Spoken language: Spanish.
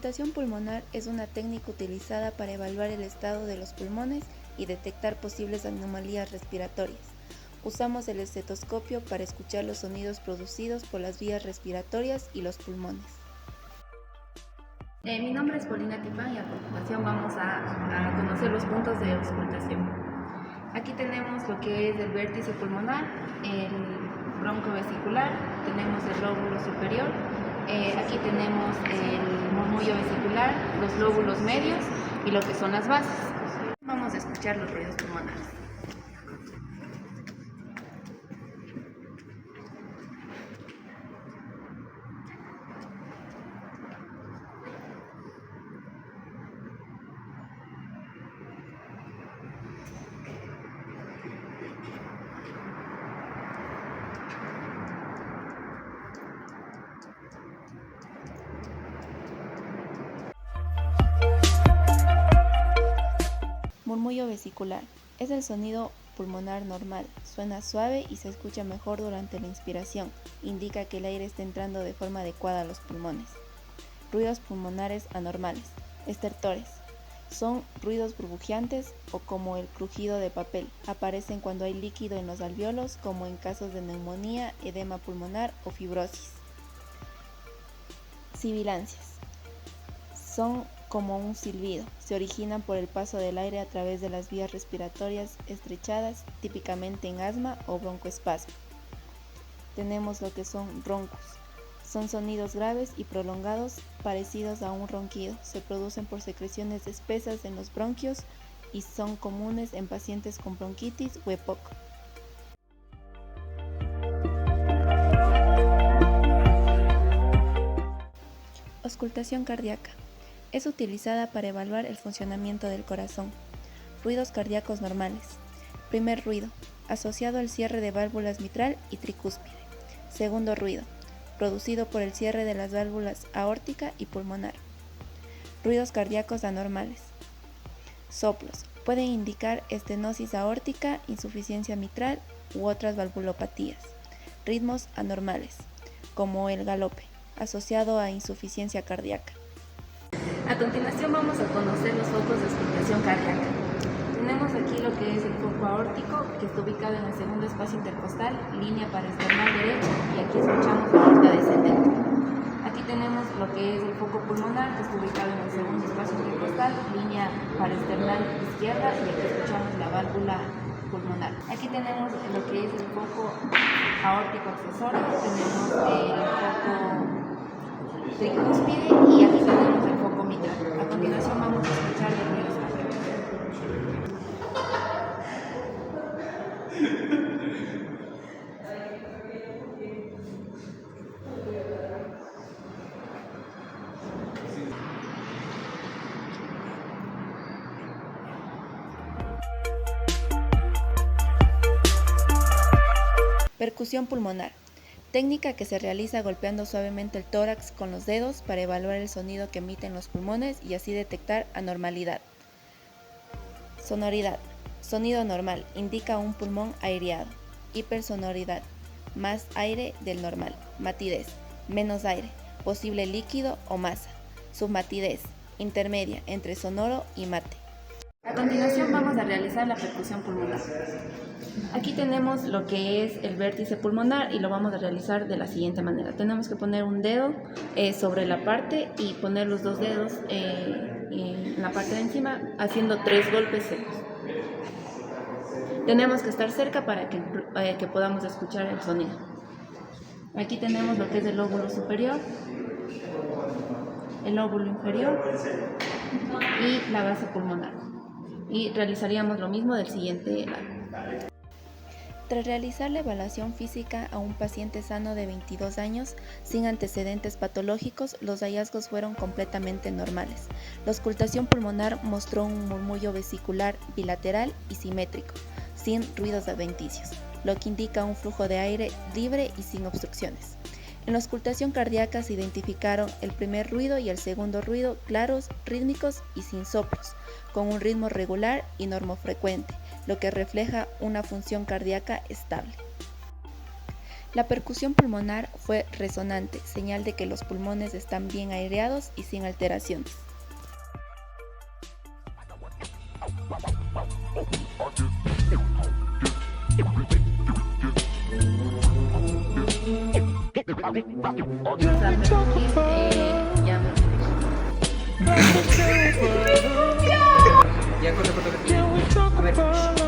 auscultación pulmonar es una técnica utilizada para evaluar el estado de los pulmones y detectar posibles anomalías respiratorias. Usamos el estetoscopio para escuchar los sonidos producidos por las vías respiratorias y los pulmones. Mi nombre es Paulina Tipán y a continuación vamos a conocer los puntos de auscultación. Aquí tenemos lo que es el vértice pulmonar, el bronco vesicular, tenemos el lóbulo superior, aquí tenemos el murmullo vesicular, los lóbulos medios y lo que son las bases. Vamos a escuchar los ruidos pulmonares. Murmullo vesicular. Es el sonido pulmonar normal. Suena suave y se escucha mejor durante la inspiración. Indica que el aire está entrando de forma adecuada a los pulmones. Ruidos pulmonares anormales. Estertores. Son ruidos burbujeantes o como el crujido de papel. Aparecen cuando hay líquido en los alvéolos, como en casos de neumonía, edema pulmonar o fibrosis. Sibilancias. Son como un silbido, se originan por el paso del aire a través de las vías respiratorias estrechadas, típicamente en asma o broncoespasmo. Tenemos lo que son roncos. Son sonidos graves y prolongados parecidos a un ronquido. Se producen por secreciones espesas en los bronquios y son comunes en pacientes con bronquitis o EPOC. Auscultación cardíaca. Es utilizada para evaluar el funcionamiento del corazón. Ruidos cardíacos normales. Primer ruido, asociado al cierre de válvulas mitral y tricúspide. Segundo ruido, producido por el cierre de las válvulas aórtica y pulmonar. Ruidos cardíacos anormales. Soplos. Pueden indicar estenosis aórtica, insuficiencia mitral u otras valvulopatías. Ritmos anormales, como el galope, asociado a insuficiencia cardíaca. A continuación vamos a conocer los focos de auscultación cardíaca. Tenemos aquí lo que es el foco aórtico, que está ubicado en el segundo espacio intercostal, línea paraesternal derecha, y aquí escuchamos la aorta descendente. Aquí tenemos lo que es el foco pulmonar, que está ubicado en el segundo espacio intercostal, línea paraesternal izquierda, y aquí escuchamos la válvula pulmonar. Aquí tenemos lo que es el foco aórtico accesorio, tenemos el foco tricúspide y aquí tenemos el foco mitral. A continuación vamos a escuchar los ruidos cardíacos. Percusión pulmonar. Técnica que se realiza golpeando suavemente el tórax con los dedos para evaluar el sonido que emiten los pulmones y así detectar anormalidad. Sonoridad. Sonido normal. Indica un pulmón aireado. Hipersonoridad. Más aire del normal. Matidez. Menos aire. Posible líquido o masa. Submatidez. Intermedia entre sonoro y mate. A continuación vamos a realizar la percusión pulmonar. Aquí tenemos lo que es el vértice pulmonar y lo vamos a realizar de la siguiente manera. Tenemos que poner un dedo sobre la parte y poner los dos dedos en la parte de encima haciendo 3 golpes secos. Tenemos que estar cerca para que podamos escuchar el sonido. Aquí tenemos lo que es el lóbulo superior, el lóbulo inferior y la base pulmonar. Y realizaríamos lo mismo del siguiente lado. Tras realizar la evaluación física a un paciente sano de 22 años, sin antecedentes patológicos, los hallazgos fueron completamente normales. La auscultación pulmonar mostró un murmullo vesicular bilateral y simétrico, sin ruidos adventicios, lo que indica un flujo de aire libre y sin obstrucciones. En la auscultación cardíaca se identificaron el primer ruido y el segundo ruido claros, rítmicos y sin soplos, con un ritmo regular y normofrecuente, lo que refleja una función cardíaca estable. La percusión pulmonar fue resonante, señal de que los pulmones están bien aireados y sin alteraciones. Ya, corre. A ver.